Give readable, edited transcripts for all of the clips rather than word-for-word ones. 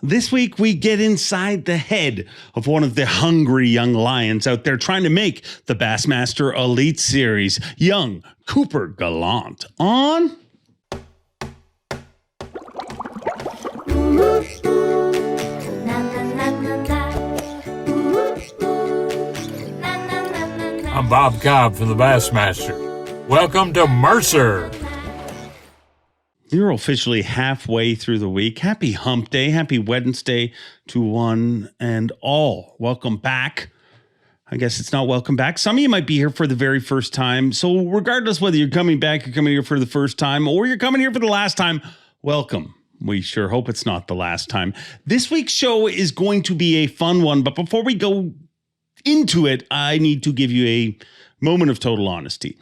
This week, we get inside the head of one of the hungry young lions out there trying to make the Bassmaster Elite Series, young Cooper Gallant, on... I'm Bob Cobb from the Bassmaster. Welcome to Mercer. You're officially halfway through the week. Happy hump day. Happy Wednesday to one and all. Welcome back. I guess it's not welcome back. Some of you might be here for the very first time. So regardless whether you're coming back, you're coming here for the first time, or you're coming here for the last time, welcome. We sure hope it's not the last time. This week's show is going to be a fun one. But before we go into it, I need to give you a moment of total honesty.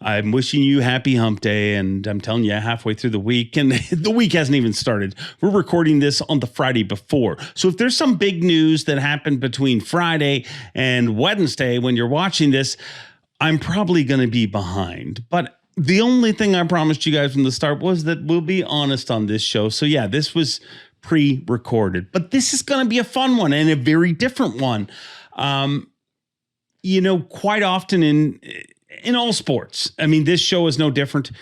I'm wishing you happy hump day, and I'm telling you halfway through the week, and the week hasn't even started. We're recording this on the Friday before. So if there's some big news that happened between Friday and Wednesday when you're watching this, I'm probably going to be behind. But the only thing I promised you guys from the start was that we'll be honest on this show. So yeah, this was pre-recorded, but this is going to be a fun one and a very different one. Quite often in all sports, I mean, this show is no different.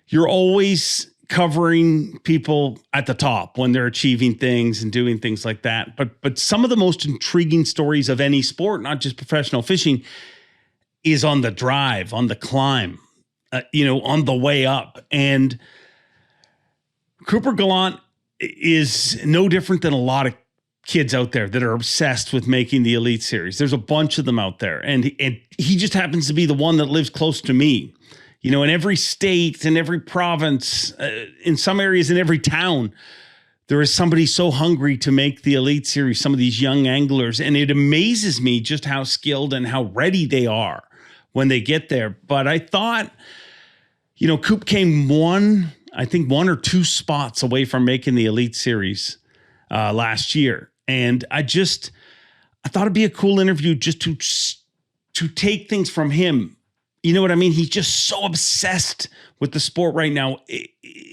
You're always covering people at the top when they're achieving things and doing things like that. But some of the most intriguing stories of any sport, not just professional fishing, is on the drive, on the climb, on the way up. And Cooper Gallant is no different than a lot of kids out there that are obsessed with making the Elite Series. There's a bunch of them out there. And he just happens to be the one that lives close to me. In every state, in every province, in some areas, in every town, there is somebody so hungry to make the Elite Series, some of these young anglers. And it amazes me just how skilled and how ready they are when they get there. But I thought, Coop came one or two spots away from making the Elite Series last year. And I thought it'd be a cool interview just to take things from him. You know what I mean? He's just so obsessed with the sport right now.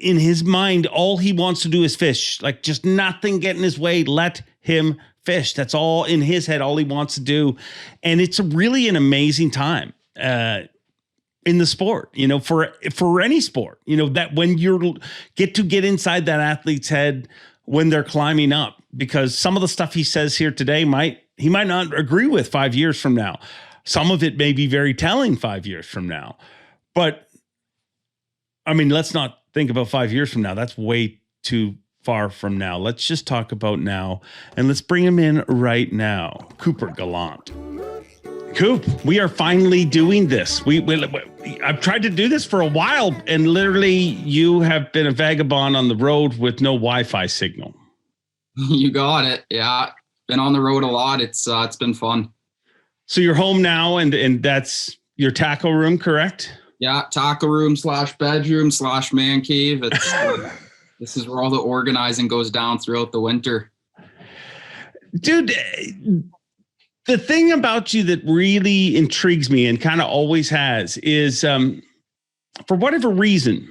In his mind, all he wants to do is fish. Like, just nothing get in his way. Let him fish. That's all in his head, all he wants to do. And it's really an amazing time in the sport, for any sport, that when you get inside that athlete's head when they're climbing up, because some of the stuff he says here today he might not agree with 5 years from now. Some of it may be very telling 5 years from now. But I mean, let's not think about 5 years from now. That's way too far from now. Let's just talk about now, and let's bring him in right now. Cooper Gallant. Coop, we are finally doing this. I've tried to do this for a while, and literally you have been a vagabond on the road with no Wi-Fi signal. You got it. Yeah, been on the road a lot. It's been fun. So you're home now, and that's your tackle room, correct? Yeah, tackle room / bedroom / man cave. It's this is where all the organizing goes down throughout the winter. Dude, the thing about you that really intrigues me and kind of always has is, for whatever reason,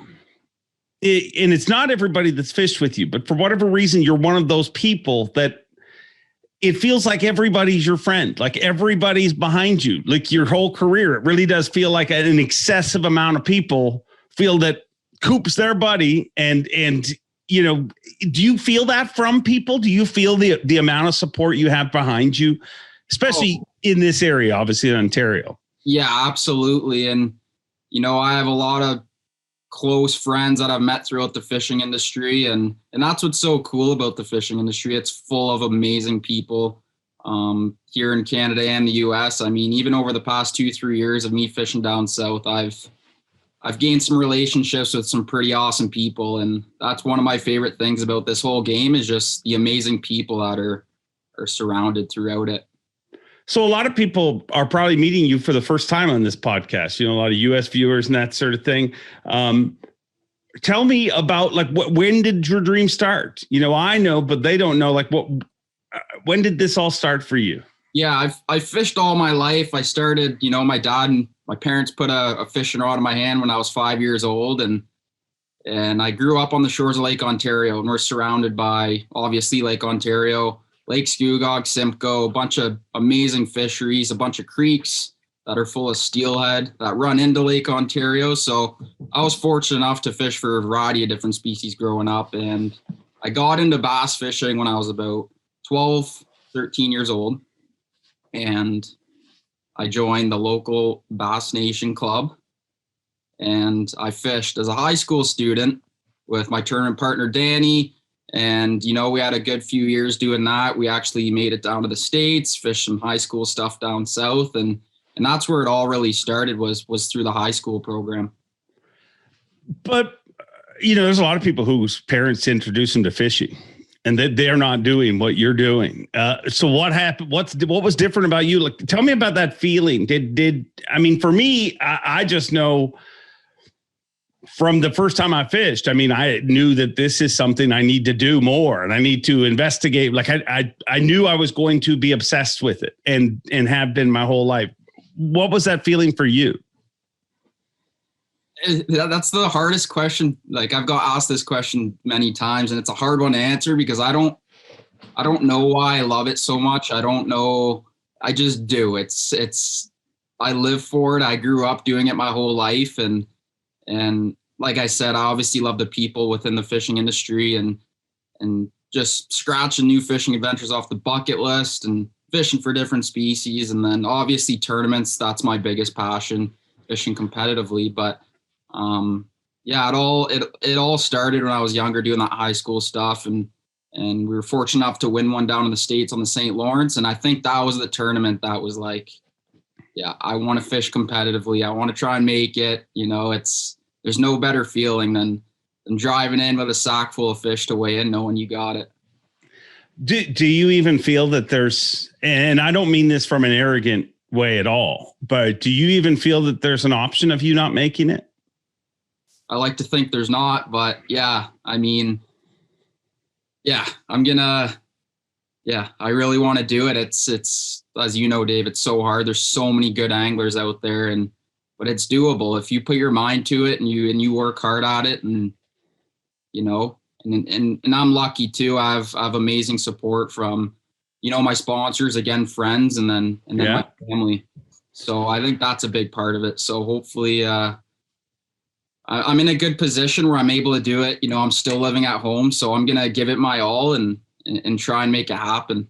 and it's not everybody that's fished with you, but for whatever reason, you're one of those people that it feels like everybody's your friend, like everybody's behind you, like your whole career. It really does feel like an excessive amount of people feel that Coop's their buddy. And do you feel that from people? Do you feel the amount of support you have behind you, especially in this area, obviously in Ontario? Yeah, absolutely. And, I have a lot of close friends that I've met throughout the fishing industry. And that's what's so cool about the fishing industry. It's full of amazing people here in Canada and the US. I mean, even over the past 2-3 years of me fishing down south, I've gained some relationships with some pretty awesome people. And that's one of my favorite things about this whole game is just the amazing people that are surrounded throughout it. So a lot of people are probably meeting you for the first time on this podcast, a lot of US viewers and that sort of thing. Tell me about when did your dream start? I know, but they don't know, when did this all start for you? Yeah, I've fished all my life. I started, my dad and my parents put a fishing rod in my hand when I was 5 years old. And And I grew up on the shores of Lake Ontario, and we're surrounded by, obviously, Lake Ontario, Lake Scugog, Simcoe, a bunch of amazing fisheries, a bunch of creeks that are full of steelhead that run into Lake Ontario. So I was fortunate enough to fish for a variety of different species growing up. And I got into bass fishing when I was about 12, 13 years old. And I joined the local Bass Nation Club. And I fished as a high school student with my tournament partner, Danny. And, we had a good few years doing that. We actually made it down to the States, fished some high school stuff down south. And that's where it all really started was through the high school program. But, there's a lot of people whose parents introduce them to fishing and that they're not doing what you're doing. So what happened? What was different about you? Like, tell me about that feeling. For me, I just know from the first time I fished, I knew that this is something I need to do more and I need to investigate. Like I knew I was going to be obsessed with it and have been my whole life. What was that feeling for you? That's the hardest question. Like I've got asked this question many times and it's a hard one to answer because I don't know why I love it so much. I don't know. I just do. I live for it. I grew up doing it my whole life. And like I said, I obviously love the people within the fishing industry and just scratching new fishing adventures off the bucket list and fishing for different species. And then obviously tournaments, that's my biggest passion, fishing competitively. But it all started when I was younger doing that high school stuff. And we were fortunate enough to win one down in the States on the St. Lawrence. And I think that was the tournament that was like, yeah, I want to fish competitively. I want to try and make it. There's no better feeling than driving in with a sack full of fish to weigh in, knowing you got it. Do you even feel that there's, and I don't mean this from an arrogant way at all, but do you even feel that there's an option of you not making it? I like to think there's not, but yeah, I really want to do it. It's, as you know, Dave, it's so hard. There's so many good anglers out there but it's doable if you put your mind to it and you work hard at it. And, and I'm lucky too. I have amazing support from, my sponsors, again, friends, and then my family. So I think that's a big part of it. So hopefully, I'm in a good position where I'm able to do it. I'm still living at home, so I'm going to give it my all and try and make it happen.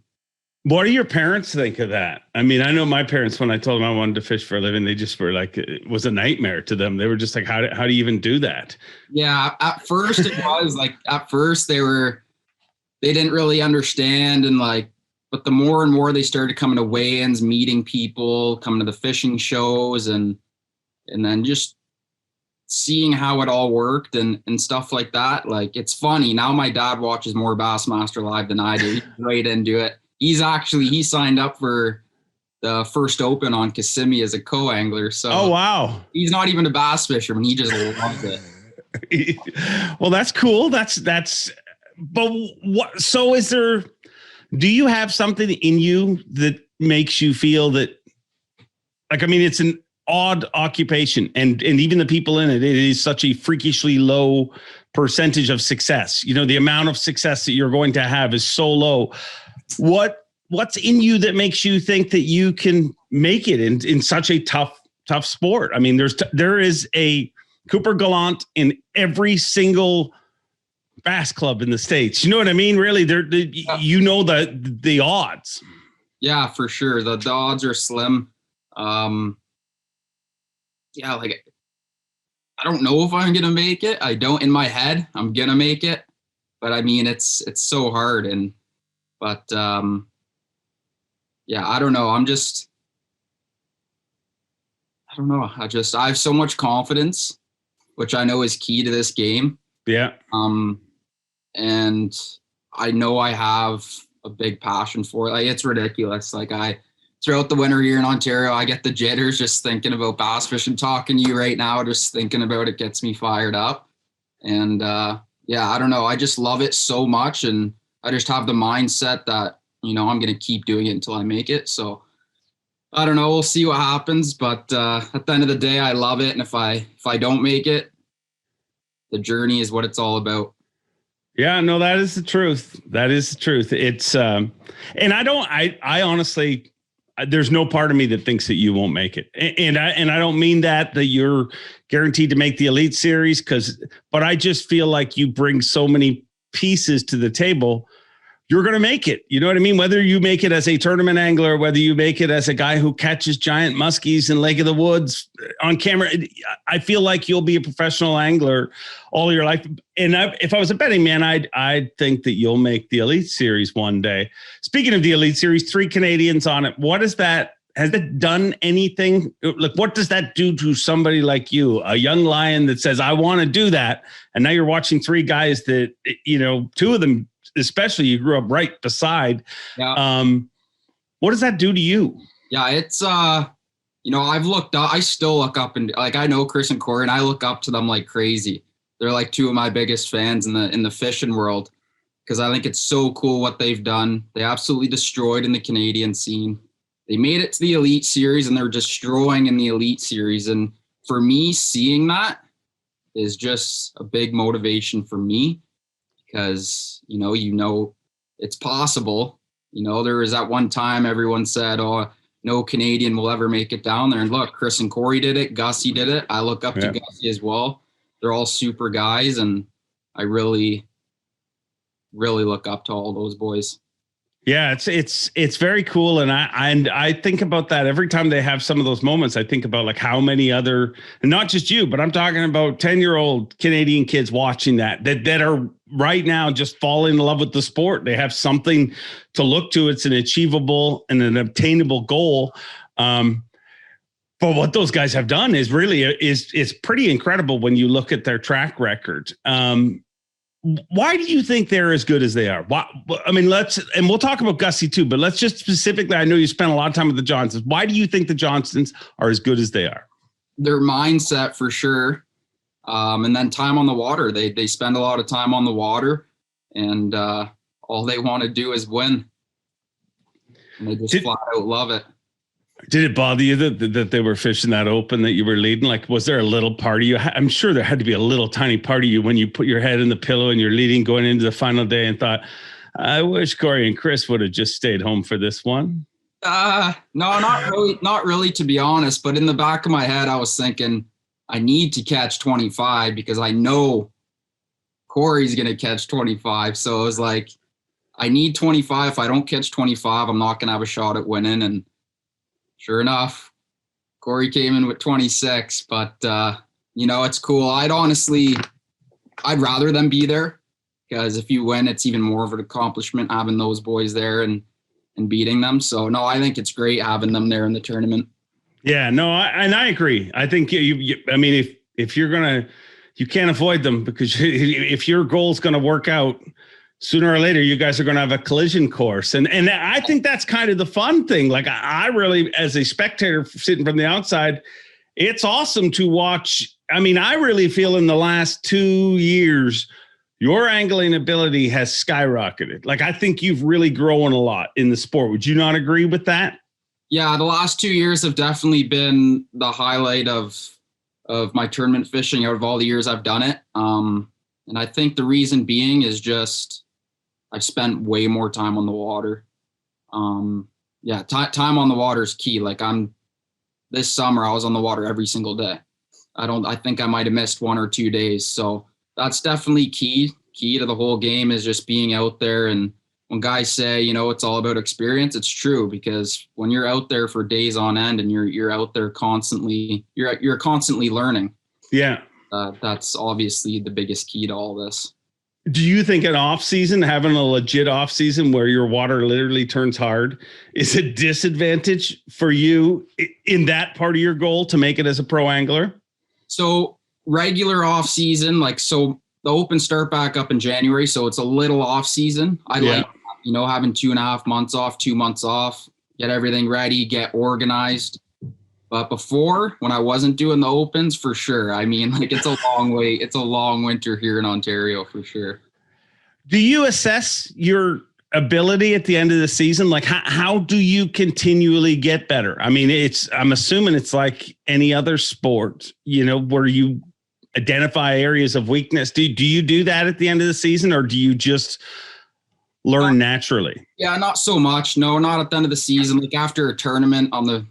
What do your parents think of that? I know my parents, when I told them I wanted to fish for a living, they just were like, it was a nightmare to them. They were just like, how do you even do that? Yeah. At first it was like, they didn't really understand. And but the more and more they started coming to weigh-ins, meeting people, coming to the fishing shows and then just seeing how it all worked and stuff like that. Like, it's funny. Now my dad watches more Bassmaster Live than I do. He's right into it. He signed up for the first open on Kissimmee as a co-angler. So, oh, wow. He's not even a bass fisherman. He just loves it. Well, that's cool. But what, so do you have something in you that makes you feel that, it's an odd occupation and even the people in it is such a freakishly low percentage of success. The amount of success that you're going to have is so low. What's in you that makes you think that you can make it in such a tough sport? There is a Cooper Gallant in every single bass club in the States. You know what I mean? Really, the odds. Yeah, for sure. The odds are slim. I don't know if I'm gonna make it. I don't in my head. I'm gonna make it, but it's so hard. I don't know. I don't know. I have so much confidence, which I know is key to this game. Yeah. And I know I have a big passion for it. It's ridiculous. Throughout the winter here in Ontario, I get the jitters just thinking about bass fishing. Talking to you right now, just thinking about it gets me fired up. And I don't know. I just love it so much. And I just have the mindset that, I'm going to keep doing it until I make it. So I don't know. We'll see what happens. But at the end of the day, I love it. And if I don't make it, the journey is what it's all about. Yeah, no, that is the truth. That is the truth. It's, and I honestly, there's no part of me that thinks that you won't make it. And I don't mean that you're guaranteed to make the Elite Series but I just feel like you bring so many pieces to the table. You're going to make it. You know what I mean? Whether you make it as a tournament angler, whether you make it as a guy who catches giant muskies in Lake of the Woods on camera, I feel like you'll be a professional angler all your life. And if I was a betting man, I'd think that you'll make the Elite Series one day. Speaking of the Elite Series, 3 Canadians on it. What is that? Has it done anything? Like, what does that do to somebody like you, a young lion that says, I want to do that? And now you're watching 3 guys that, 2 of them, especially, you grew up right beside. Yeah. What does that do to you? Yeah, it's, I've looked up, I still look up and like, I know Chris and Corey and I look up to them like crazy. They're like 2 of my biggest fans in the fishing world, because I think it's so cool what they've done. They absolutely destroyed in the Canadian scene. They made it to the Elite Series and they're destroying in the Elite Series. And for me, seeing that is just a big motivation for me, because, it's possible. There was that one time everyone said, oh, no Canadian will ever make it down there. And look, Chris and Corey did it. Gussie did it. I look up to Gussie as well. They're all super guys. And I really, really look up to all those boys. Yeah, it's very cool. And I think about that every time they have some of those moments. I think about like how many other, and not just you, but I'm talking about 10-year-old Canadian kids watching that are right now just falling in love with the sport. They have something to look to. It's an achievable and an obtainable goal. But what those guys have done is really is pretty incredible when you look at their track record. Why do you think they're as good as they are? And we'll talk about Gussie too, but let's just specifically, I know you spent a lot of time with the Johnsons. Why do you think the Johnsons are as good as they are? Their mindset for sure. And then time on the water. They spend a lot of time on the water, and all they want to do is win. And they just flat out love it. Did it bother you that they were fishing that open, that you were leading? Like, was there a little part of you? I'm sure there had to be a little tiny part of you when you put your head in the pillow and you're leading going into the final day and thought, I wish Corey and Chris would have just stayed home for this one. No, not really, to be honest. But in the back of my head, I was thinking, I need to catch 25 because I know Corey's going to catch 25. So it was like, I need 25. If I don't catch 25, I'm not going to have a shot at winning. And sure enough, Corey came in with 26, but it's cool. I'd rather them be there, because if you win, it's even more of an accomplishment having those boys there and beating them. So no, I think it's great having them there in the tournament. Yeah, no, I agree. I think if you're you can't avoid them, because if your goal is going to work out, sooner or later, you guys are going to have a collision course. And I think that's kind of the fun thing. Like, I really, as a spectator sitting from the outside, it's awesome to watch. I mean, I really feel in the last 2 years, your angling ability has skyrocketed. Like, I think you've really grown a lot in the sport. Would you not agree with that? Yeah, the last 2 years have definitely been the highlight of my tournament fishing out of all the years I've done it. And I think the reason being is just I've spent way more time on the water. Time on the water is key. Like, this summer I was on the water every single day. I think I might've missed 1 or 2 days. So that's definitely key to the whole game, is just being out there. And when guys say, it's all about experience, it's true, because when you're out there for days on end and you're out there constantly, you're constantly learning. Yeah. That's obviously the biggest key to all this. Do you think an off season, having a legit off season where your water literally turns hard, is a disadvantage for you in that part of your goal to make it as a pro angler? So regular off season, the Open start back up in January, so it's a little off season. I like, having 2.5 months off, 2 months off, get everything ready, get organized. But before, when I wasn't doing the Opens, for sure. I mean, it's a long way. It's a long winter here in Ontario, for sure. Do you assess your ability at the end of the season? Like, how do you continually get better? I mean, I'm assuming it's like any other sport, where you identify areas of weakness. Do you do that at the end of the season, or do you just learn naturally? Yeah, not so much. No, not at the end of the season. Like after a tournament on the,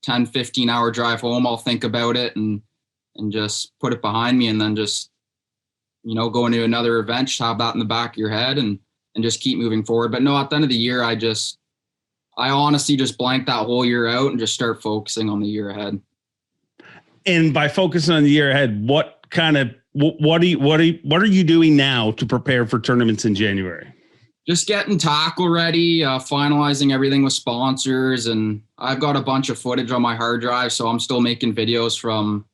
10, 15 hour drive home, I'll think about it and just put it behind me, and then just, go into another event, just have that in the back of your head and just keep moving forward. But no, at the end of the year, I honestly just blank that whole year out and just start focusing on the year ahead. And by focusing on the year ahead, what are you doing now to prepare for tournaments in January? Just getting tackle ready, finalizing everything with sponsors, and I've got a bunch of footage on my hard drive, so I'm still making videos from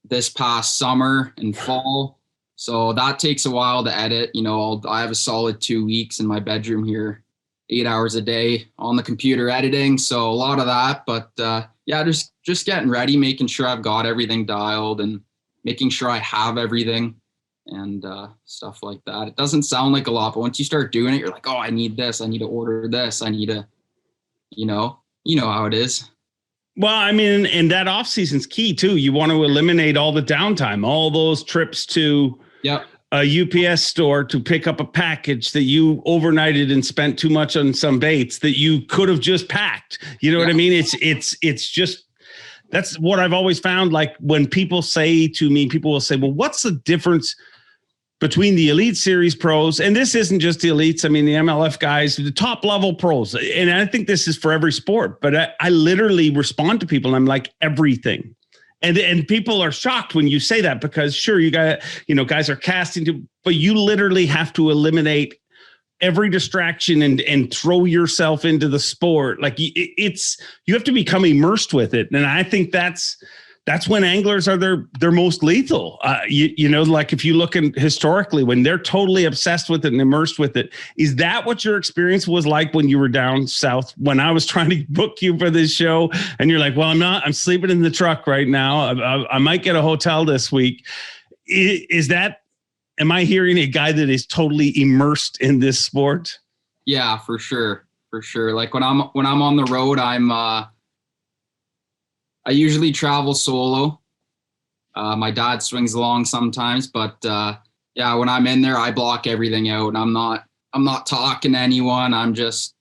this past summer and fall. So that takes a while to edit. I have a solid 2 weeks in my bedroom here, 8 hours a day on the computer editing. So a lot of that, but just getting ready, making sure I've got everything dialed and making sure I have everything and stuff like that. It doesn't sound like a lot, but once you start doing it, you're like, oh, I need this. I need to order this. I need to, you know how it is. Well, I mean, and that off season's key too. You want to eliminate all the downtime, all those trips to a UPS store to pick up a package that you overnighted and spent too much on some baits that you could have just packed. You know what I mean? It's just, that's what I've always found. Like when people say to me, people will say, well, what's the difference between the Elite Series pros? And this isn't just the elites. I mean, the MLF guys, the top level pros. And I think this is for every sport, but I literally respond to people and I'm like, everything. And people are shocked when you say that, because sure, you got, guys are casting, but you literally have to eliminate every distraction and throw yourself into the sport. Like you have to become immersed with it. And I think that's when anglers are their most lethal. Like if you look historically, when they're totally obsessed with it and immersed with it, is that what your experience was like when you were down south, when I was trying to book you for this show and you're like, well, I'm sleeping in the truck right now. I might get a hotel this week. Am I hearing a guy that is totally immersed in this sport? Yeah, for sure. For sure. Like when I'm on the road, I usually travel solo. My dad swings along sometimes, but when I'm in there, I block everything out, and I'm not talking to anyone. I'm just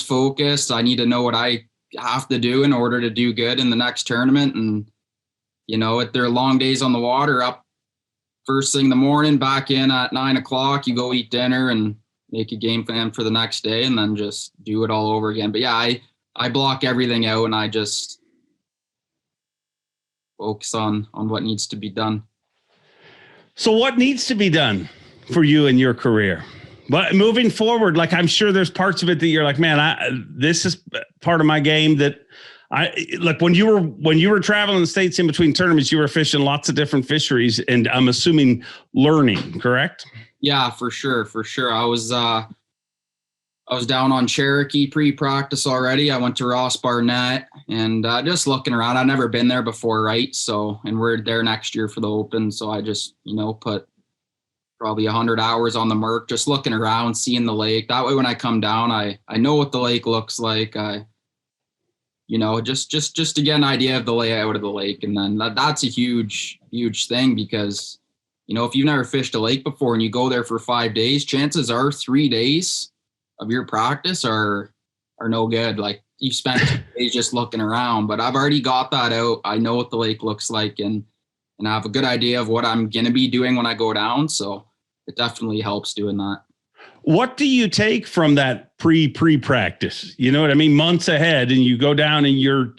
focused. I need to know what I have to do in order to do good in the next tournament. And if they're long days on the water, up first thing in the morning, back in at 9:00, you go eat dinner and make a game plan for the next day, and then just do it all over again. But yeah, I block everything out, and I just focus on what needs to be done. So what needs to be done for you in your career? But moving forward, like I'm sure there's parts of it that you're like, man, this is part of my game that like when you were traveling the States in between tournaments, you were fishing lots of different fisheries, and I'm assuming learning, correct? Yeah, for sure. I was down on Cherokee pre-practice already. I went to Ross Barnett and just looking around. I've never been there before, right? So, and we're there next year for the Open. So I just, put probably 100 hours on the Merc, just looking around, seeing the lake. That way when I come down, I know what the lake looks like. Just to get an idea of the layout of the lake. And then that's a huge, huge thing because, if you've never fished a lake before and you go there for 5 days, chances are 3 days of your practice are no good. Like you spent 2 days just looking around, but I've already got that out. I know what the lake looks like and I have a good idea of what I'm going to be doing when I go down. So it definitely helps doing that. What do you take from that pre-practice? You know what I mean? Months ahead, and you go down and you're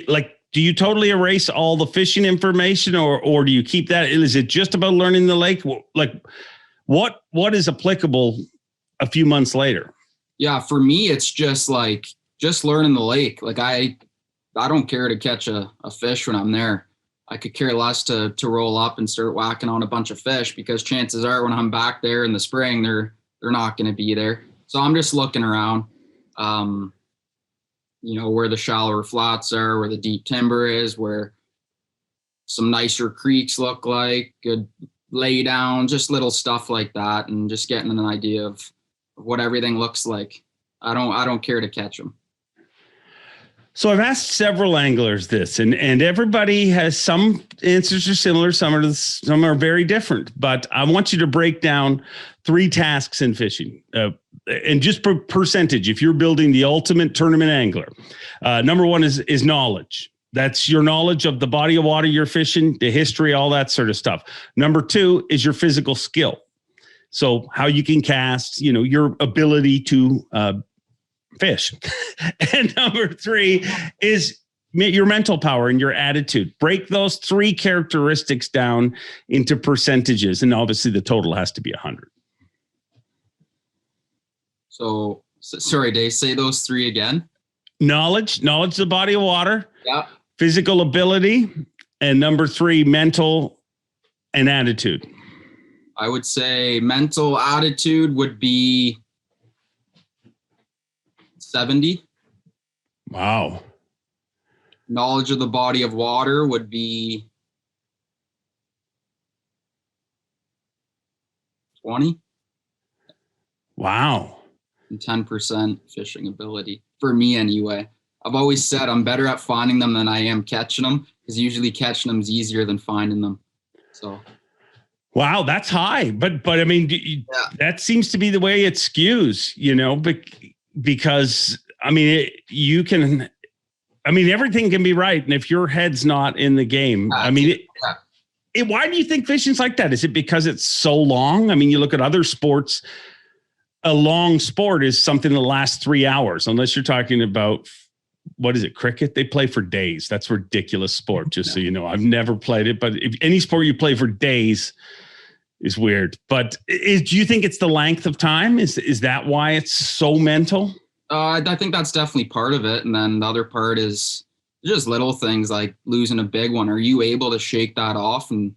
like, do you totally erase all the fishing information or do you keep that? Is it just about learning the lake? Like what is applicable a few months later? Yeah, for me, it's just learning the lake. Like I don't care to catch a fish when I'm there. I could care less to roll up and start whacking on a bunch of fish because chances are when I'm back there in the spring, they're not going to be there. So I'm just looking around, where the shallower flats are, where the deep timber is, where some nicer creeks look like, good lay down, just little stuff like that. And just getting an idea of what everything looks like. I don't care to catch them. So I've asked several anglers this, and everybody has some answers are similar, some are very different. But I want you to break down 3 tasks in fishing, and just percentage. If you're building the ultimate tournament angler, number 1 is knowledge. That's your knowledge of the body of water you're fishing, the history, all that sort of stuff. Number 2 is your physical skill. So how you can cast, your ability to fish. And number 3 is your mental power and your attitude. Break those 3 characteristics down into percentages. And obviously the total has to be 100. So sorry, Dave, say those 3 again. Knowledge of the body of water. Yeah. Physical ability. And number 3, mental and attitude. I would say mental attitude would be 70. Wow. Knowledge of the body of water would be 20. Wow. And 10% fishing ability for me anyway. I've always said I'm better at finding them than I am catching them, because usually catching them is easier than finding them. So. Wow, that's high. But I mean, that seems to be the way it skews, because I mean, everything can be right. And if your head's not in the game, why do you think fishing's like that? Is it because it's so long? I mean, you look at other sports, a long sport is something that lasts 3 hours, unless you're talking about, what is it, cricket? They play for days. That's a ridiculous sport, just so you know. I've never played it, but if any sport you play for days is weird. But do you think it's the length of time? Is that why it's so mental? I think that's definitely part of it. And then the other part is just little things like losing a big one. Are you able to shake that off? And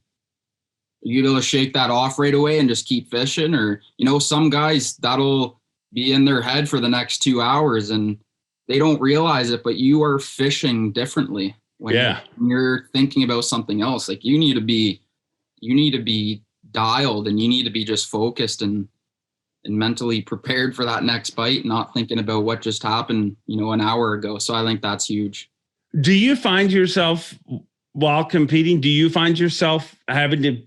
are you able to shake that off right away and just keep fishing? Or, some guys, that'll be in their head for the next 2 hours and they don't realize it, but you are fishing differently when you're thinking about something else. Like you need to be dialed, and you need to be just focused and mentally prepared for that next bite, not thinking about what just happened, an hour ago. So I think that's huge. Do you find yourself, while competing, having to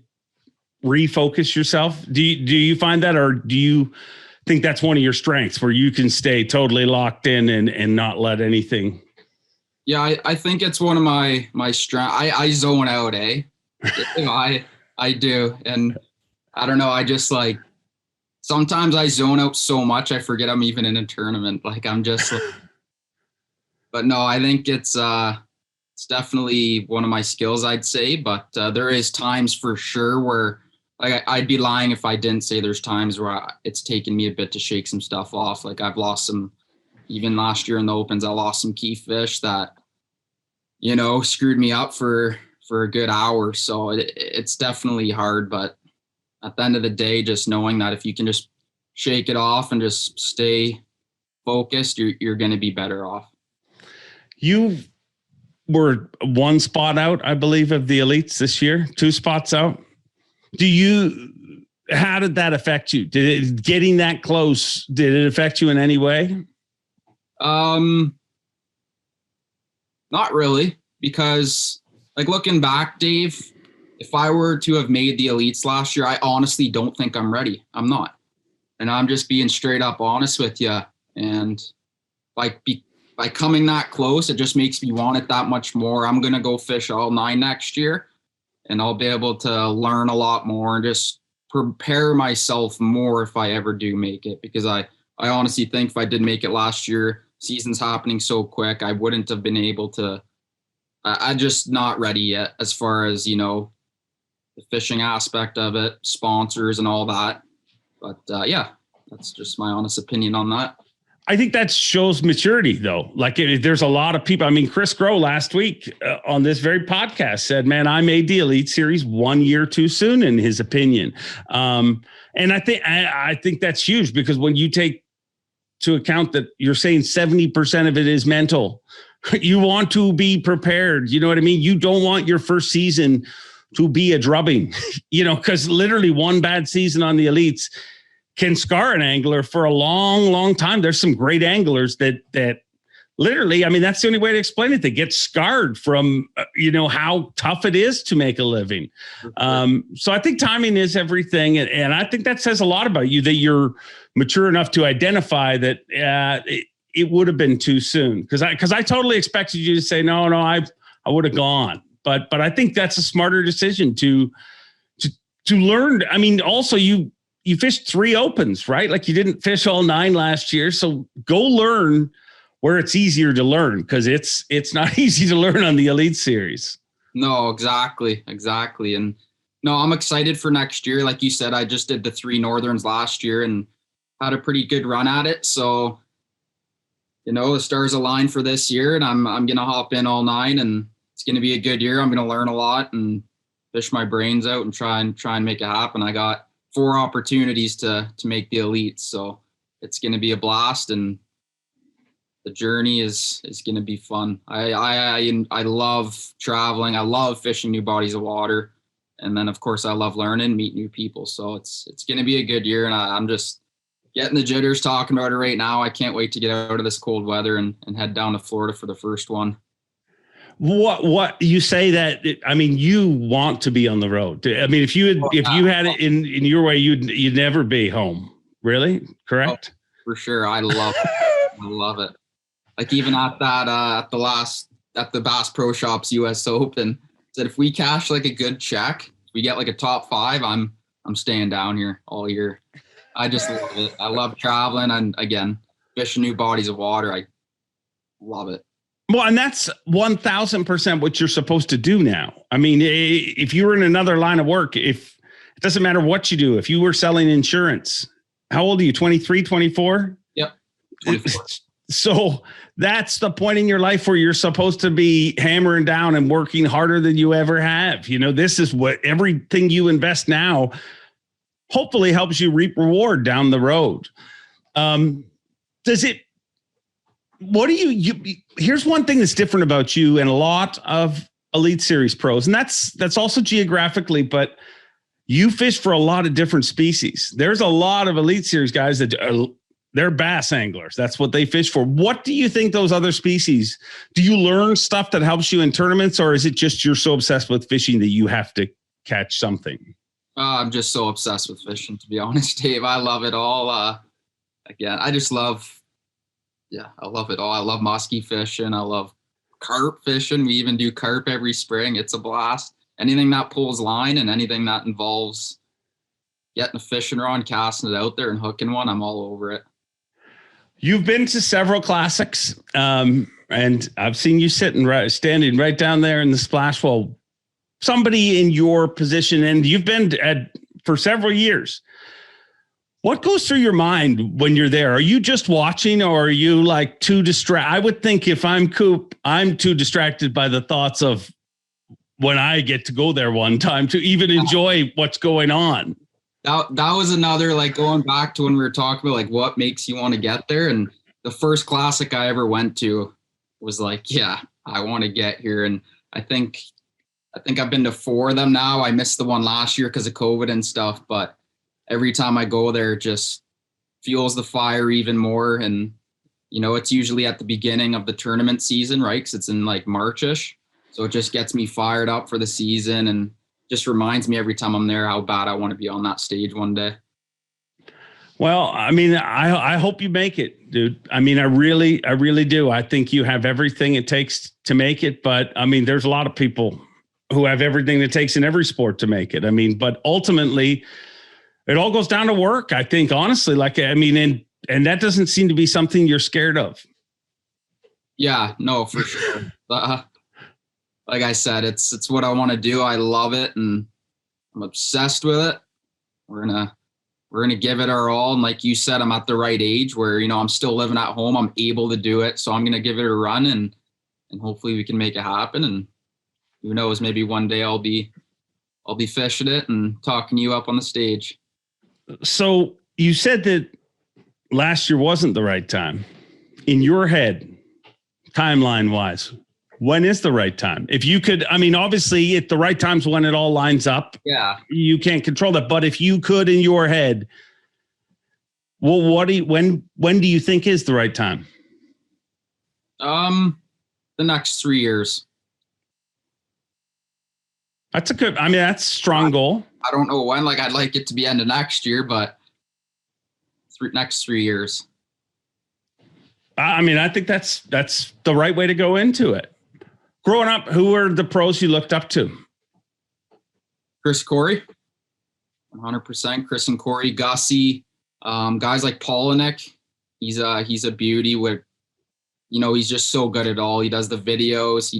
refocus yourself? Do you find that, or do you think that's one of your strengths where you can stay totally locked in and not let anything? Yeah, I think it's one of my strengths. I zone out, I do. And I don't know, I just sometimes I zone out so much, I forget I'm even in a tournament. Like I'm just but no, I think it's definitely one of my skills, I'd say. But there is times for sure where I'd be lying if I didn't say there's times where it's taken me a bit to shake some stuff off. Like I've lost some, even last year in the Opens, I lost some key fish that, screwed me up for a good hour. So it's definitely hard, but at the end of the day, just knowing that if you can just shake it off and just stay focused, you're going to be better off. You were 1 spot out, I believe, of the elites this year, 2 spots out. How did that affect you? Getting that close, did it affect you in any way? Not really, because looking back, Dave, if I were to have made the elites last year, I honestly don't think I'm ready. I'm not. And I'm just being straight up honest with you. And by coming that close, it just makes me want it that much more. I'm going to go fish all 9 next year, and I'll be able to learn a lot more and just prepare myself more if I ever do make it. Because I honestly think if I did make it last year, season's happening so quick, I wouldn't have been able to. I'm just not ready yet as far as, the fishing aspect of it, sponsors and all that. But that's just my honest opinion on that. I think that shows maturity, though. There's a lot of people. I mean, Chris Grow last week on this very podcast said, man, I made the Elite Series 1 year too soon, in his opinion. And I think that's huge, because when you take to account that you're saying 70% of it is mental, you want to be prepared. You know what I mean? You don't want your first season to be a drubbing, because literally one bad season on the elites can scar an angler for a long, long time. There's some great anglers that literally, I mean, that's the only way to explain it. They get scarred from, how tough it is to make a living. So I think timing is everything. And I think that says a lot about you, that you're mature enough to identify that it would have been too soon. Because I totally expected you to say, no, I would have gone. But I think that's a smarter decision to learn. I mean, also you fished 3 opens, right? Like you didn't fish all 9 last year. So go learn where it's easier to learn, because it's not easy to learn on the Elite Series. No, exactly. And no, I'm excited for next year. Like you said, I just did the 3 Northerns last year and had a pretty good run at it. So, the stars align for this year, and I'm going to hop in all 9, and it's going to be a good year. I'm going to learn a lot and fish my brains out and try and make it happen. I got 4 opportunities to make the Elite. So it's going to be a blast, and the journey is going to be fun. I love traveling. I love fishing new bodies of water. And then of course I love learning, meet new people. So it's going to be a good year. And I'm just getting the jitters talking about it right now. I can't wait to get out of this cold weather and head down to Florida for the first one. What you say that, I mean, you want to be on the road. I mean, if you had it in your way, you'd never be home. Really? Correct? Oh, for sure. I love it. I love it. Like even at that, at the Bass Pro Shops US Open, said if we cash like a good check, we get like a top 5, I'm staying down here all year. I just love it. I love traveling, and again, fishing new bodies of water. I love it. Well, and that's 1,000% what you're supposed to do now. I mean, if you were in another line of work, if it doesn't matter what you do, if you were selling insurance, how old are you? 23, 24? Yep. 24. So that's the point in your life where you're supposed to be hammering down and working harder than you ever have. This is what everything you invest now hopefully helps you reap reward down the road. Here's one thing that's different about you and a lot of Elite Series pros, and that's also geographically, but you fish for a lot of different species. There's a lot of Elite Series guys that they're bass anglers. That's what they fish for. What do you think those other species, do you learn stuff that helps you in tournaments, or is it just you're so obsessed with fishing that you have to catch something? I'm just so obsessed with fishing, to be honest, Dave. I love it all. Again, I love it all. I love muskie fishing. I love carp fishing. We even do carp every spring. It's a blast. Anything that pulls line and anything that involves getting a fishing rod, casting it out there and hooking one, I'm all over it. You've been to several classics, and I've seen you standing right down there in the splash wall. Somebody in your position, and you've been for several years. What goes through your mind when you're there? Are you just watching, or are you like too distracted? I would think if I'm Coop, I'm too distracted by the thoughts of when I get to go there one time to even enjoy what's going on. That was another, like, going back to when we were talking about like what makes you want to get there. And the first classic I ever went to was like, yeah, I want to get here. And I think I've been to 4 of them now. I missed the one last year because of COVID and stuff, but every time I go there, it just fuels the fire even more. And, it's usually at the beginning of the tournament season, right? Because it's in like March-ish. So it just gets me fired up for the season and just reminds me every time I'm there how bad I want to be on that stage one day. Well, I mean, I hope you make it, dude. I mean, I really do. I think you have everything it takes to make it. But I mean, there's a lot of people who have everything it takes in every sport to make it. I mean, but ultimately it all goes down to work, I think, honestly. And that doesn't seem to be something you're scared of. Yeah, no, for sure. Like I said, it's what I want to do. I love it, and I'm obsessed with it. We're gonna give it our all. And like you said, I'm at the right age where I'm still living at home. I'm able to do it, so I'm gonna give it a run, and hopefully we can make it happen. And who knows, maybe one day I'll be fishing it and talking you up on the stage. So you said that last year wasn't the right time. In your head, timeline wise, when is the right time? If you could, I mean, obviously at the right time's when it all lines up. Yeah. You can't control that. But if you could in your head, well, when do you think is the right time? The next 3 years. That's that's a strong goal. I don't know when. Like, I'd like it to be end of next year, but next 3 years. I think that's the right way to go into it. Growing up, who were the pros you looked up to? Chris Corey, 100%. Chris and Corey, Gussie, guys like Polinick. He's a beauty. With, he's just so good at all. He does the videos.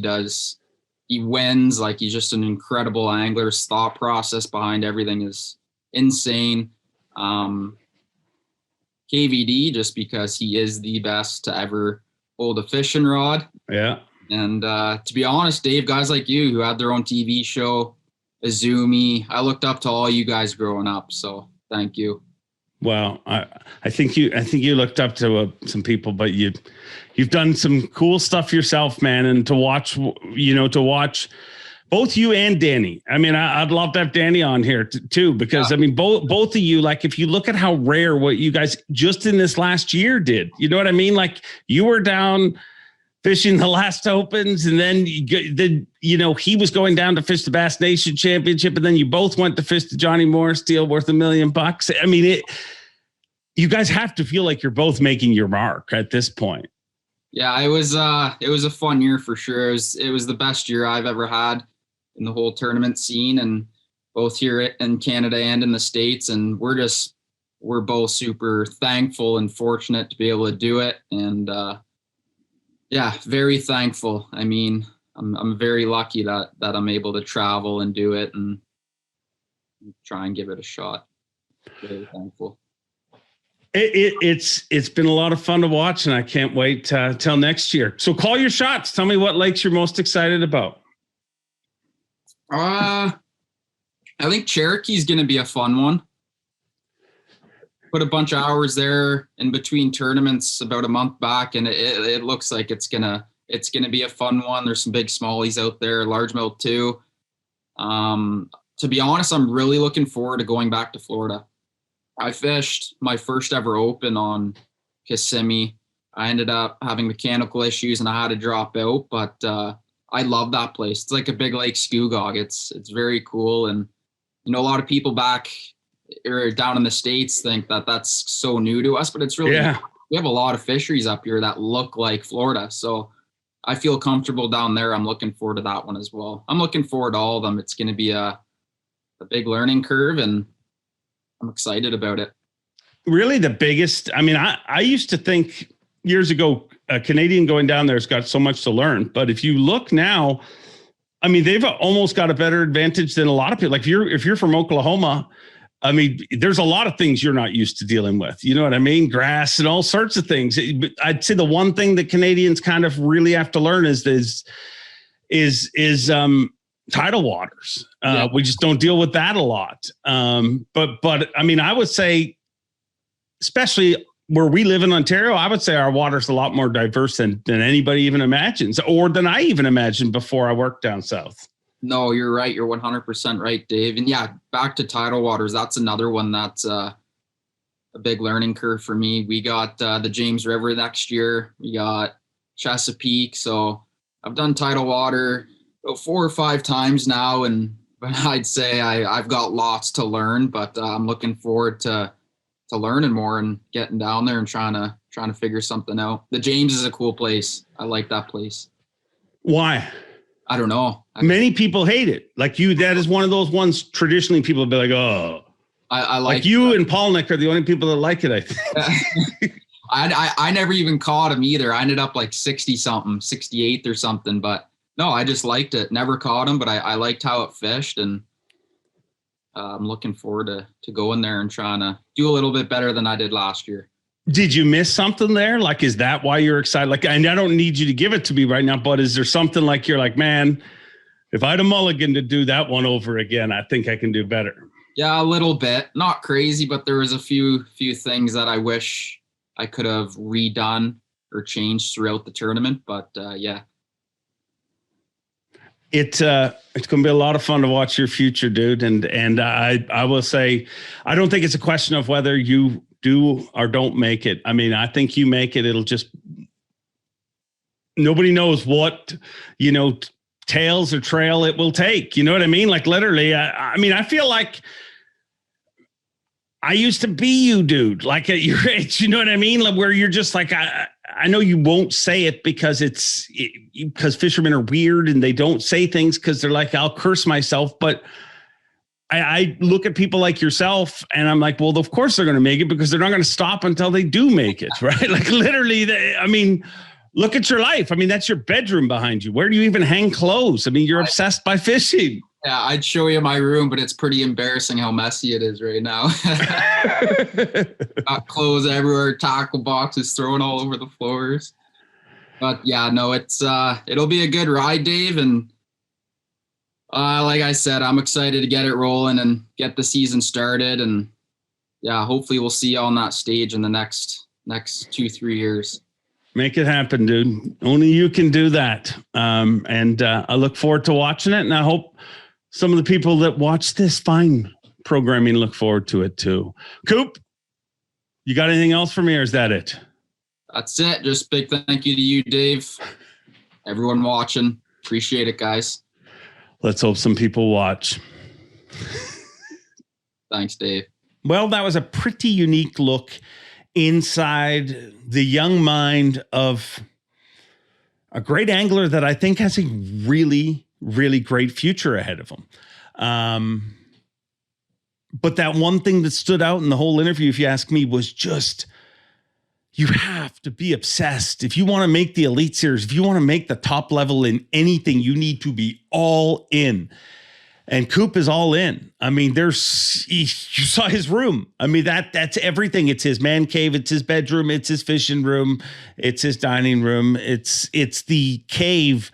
He wins. Like, he's just an incredible angler. His thought process behind everything is insane. KVD, just because he is the best to ever hold a fishing rod. Yeah. And to be honest, Dave, guys like you who had their own TV show, Izumi, I looked up to all you guys growing up. So thank you. Well, I think you looked up to some people, but you've done some cool stuff yourself, man. And to watch both you and Danny. I mean, I'd love to have Danny on here too, because I mean, both of you, like, if you look at how rare what you guys just in this last year did, you know what I mean? Like, you were down fishing the last opens, and then he was going down to fish the Bass Nation Championship, and then you both went to fish the Johnny Morris deal worth $1 million. I mean, you guys have to feel like you're both making your mark at this point. Yeah, it was a fun year for sure. It was the best year I've ever had in the whole tournament scene, and both here in Canada and in the States. And we're both super thankful and fortunate to be able to do it. And very thankful. I mean, I'm very lucky that I'm able to travel and do it and try and give it a shot. Very thankful. It's been a lot of fun to watch, and I can't wait till next year. So call your shots. Tell me what lakes you're most excited about. I think Cherokee's going to be a fun one. Put a bunch of hours there in between tournaments about a month back, and it looks like it's gonna be a fun one. There's some big smallies out there, largemouth too. To be honest, I'm really looking forward to going back to Florida. I fished my first ever open on Kissimmee. I ended up having mechanical issues and I had to drop out, but I love that place. It's like a big lake Scugog. It's very cool. And, a lot of people back or down in the States think that that's so new to us, but it's really, we have a lot of fisheries up here that look like Florida. So I feel comfortable down there. I'm looking forward to that one as well. I'm looking forward to all of them. It's going to be a big learning curve, and I'm excited about it. Really the biggest, I used to think years ago, a Canadian going down there has got so much to learn. But if you look now, they've almost got a better advantage than a lot of people. Like if you're from Oklahoma, there's a lot of things you're not used to dealing with. You know what I mean? Grass and all sorts of things. I'd say the one thing that Canadians kind of really have to learn is tidal waters. We just don't deal with that a lot. But I would say, especially where we live in Ontario, I would say our water's a lot more diverse than anybody even imagines, or than I even imagined before I worked down south. No, you're right. You're 100% right, Dave. And back to tidal waters. That's another one that's a big learning curve for me. We got the James River next year. We got Chesapeake. So I've done tidal water about 4 or 5 times now, and I'd say I've got lots to learn, but I'm looking forward to learning more and getting down there and trying to figure something out. The James is a cool place. I like that place. Why? I don't know. Many people hate it. Like you, that is one of those ones traditionally people would be like, oh. I like you that. And Polnick are the only people that like it, I think. I never even caught him either. I ended up like 60-something, 68th or something. But no, I just liked it. Never caught him, but I liked how it fished. And I'm looking forward to going there and trying to do a little bit better than I did last year. Did you miss something there? Like, is that why you're excited? Like, and I don't need you to give it to me right now, but is there something like you're like, man, if I had a mulligan to do that one over again, I think I can do better? Yeah, a little bit. Not crazy, but there was a few things that I wish I could have redone or changed throughout the tournament. But yeah. It's going to be a lot of fun to watch your future, dude. And I will say, I don't think it's a question of whether you do or don't make it. I think you make it, it'll just nobody knows what, tails or trail it will take. You know what I mean? Like literally, I mean, I feel like I used to be you, dude, like at your age, you know what I mean? Like where you're just like, I know you won't say it because because fishermen are weird and they don't say things because they're like, I'll curse myself. But I look at people like yourself and I'm like, well, of course they're going to make it because they're not going to stop until they do make it. Right. Like literally, look at your life. I mean, that's your bedroom behind you. Where do you even hang clothes? I mean, you're obsessed by fishing. Yeah, I'd show you my room, but it's pretty embarrassing how messy it is right now. Got clothes everywhere, tackle boxes thrown all over the floors. But yeah, no, it'll be a good ride, Dave. And like I said, I'm excited to get it rolling and get the season started. And yeah, hopefully we'll see you on that stage in the next 2-3 years. Make it happen, dude. Only you can do that. And I look forward to watching it. And I hope some of the people that watch this fine programming look forward to it too. Coop, you got anything else for me or is that it? That's it. Just big thank you to you, Dave. Everyone watching. Appreciate it, guys. Let's hope some people watch. Thanks, Dave. Well, that was a pretty unique look inside the young mind of a great angler that I think has a really, really great future ahead of him. But that one thing that stood out in the whole interview, if you ask me, was just, you have to be obsessed. If you want to make the Elite Series, if you want to make the top level in anything, you need to be all in. And Coop is all in. I mean, you saw his room. I mean, that's everything. It's his man cave. It's his bedroom. It's his fishing room. It's his dining room. It's the cave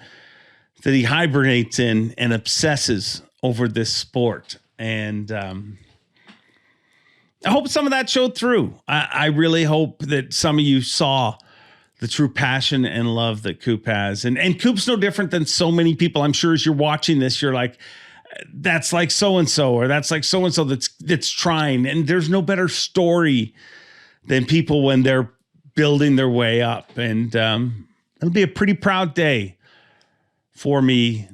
that he hibernates in and obsesses over this sport. And I hope some of that showed through. I really hope that some of you saw the true passion and love that Coop has. And Coop's no different than so many people. I'm sure as you're watching this, you're like, that's like so-and-so, or that's like so-and-so that's trying. And there's no better story than people when they're building their way up. And it'll be a pretty proud day for me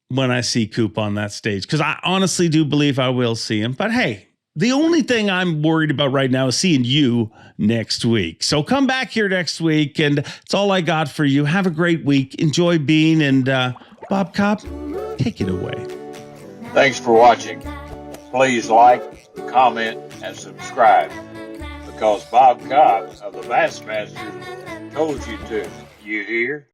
when I see Coop on that stage, because I honestly do believe I will see him. But hey, the only thing I'm worried about right now is seeing you next week. So come back here next week, and it's all I got for you. Have a great week. Enjoy being, and Bob Cobb, take it away. Thanks for watching. Please like, comment, and subscribe, because Bob Cobb of the Bassmasters told you to. You hear?